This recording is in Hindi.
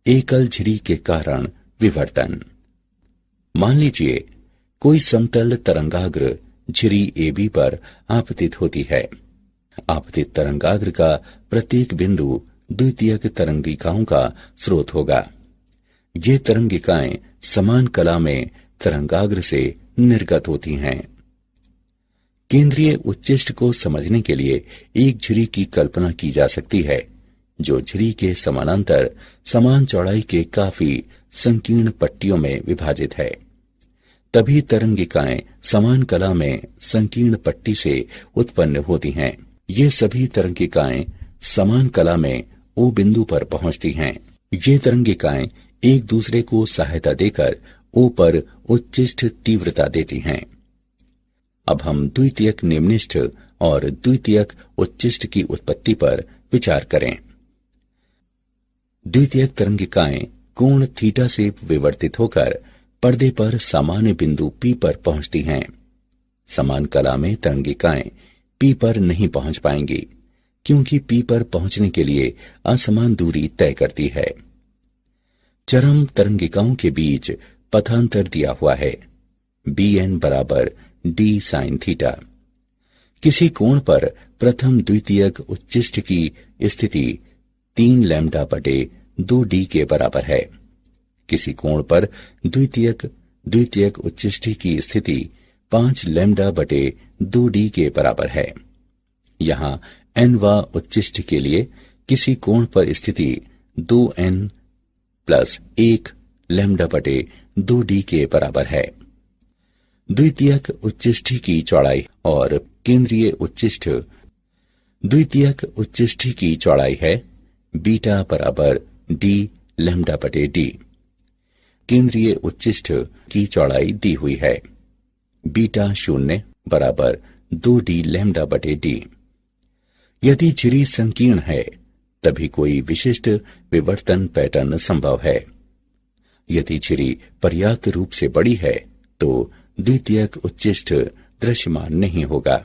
एकल झिरी के कारण विवर्तन। मान लीजिए कोई समतल तरंगाग्र झिरी AB पर आपतित होती है। आपतित तरंगाग्र का प्रत्येक बिंदु द्वितीयक तरंगिकाओं का स्रोत होगा। ये तरंगिकाएं समान कला में तरंगाग्र से निर्गत होती हैं। केंद्रीय उच्चिष्ट को समझने के लिए एक झिरी की कल्पना की जा सकती है जो झिरी के समानांतर समान चौड़ाई के काफी संकीर्ण पट्टियों में विभाजित है। तभी तरंगिकाएं समान कला में संकीर्ण पट्टी से उत्पन्न होती हैं। ये सभी तरंगिकाएं समान कला में O बिंदु पर पहुंचती हैं। ये तरंगिकाएं एक दूसरे को सहायता देकर O पर उच्चिष्ट तीव्रता देती हैं। अब हम द्वितीयक निम्निष्ठ और द्वितीयक उच्चिष्ट की उत्पत्ति पर विचार करें। द्वितीयक तरंगिकाएं कोण थीटा से विवर्तित होकर पर्दे पर सामान्य बिंदु P पर पहुंचती हैं। समान कला में तरंगिकाएं P पर नहीं पहुंच पाएंगी क्योंकि P पर पहुंचने के लिए असमान दूरी तय करती है। चरम तरंगिकाओं के बीच पथांतर दिया हुआ है Bn बराबर d sin थीटा। किसी कोण पर प्रथम द्वितीयक उच्चिष्ट की स्थिति 3 लैम्डा बटे 2d के बराबर है। किसी कोण पर द्वितीयक उच्चिष्ट की स्थिति 5 लैम्डा बटे 2d के बराबर है। यहाँ nवा उच्चिष्ट के लिए किसी कोण पर स्थिति 2n प्लस 1 लैम्डा बटे 2d के बराबर है। द्वितीयक उच्चिष्ट की चौड़ाई और केंद्रीय उच्चिष्ट द्वितीयक उच्चिष्ट की चौड़ाई है बीटा बराबर d लैम्डा बटे d। केंद्रीय उच्चिष्ट की चौड़ाई दी हुई है बीटा 0 बराबर 2d लैम्डा बटे d। यदि झिरी संकीर्ण है तभी कोई विशिष्ट विवर्तन पैटर्न संभव है। यदि झिरी पर्याप्त रूप से बड़ी है तो द्वितीयक उच्चिष्ट दृश्यमान नहीं होगा।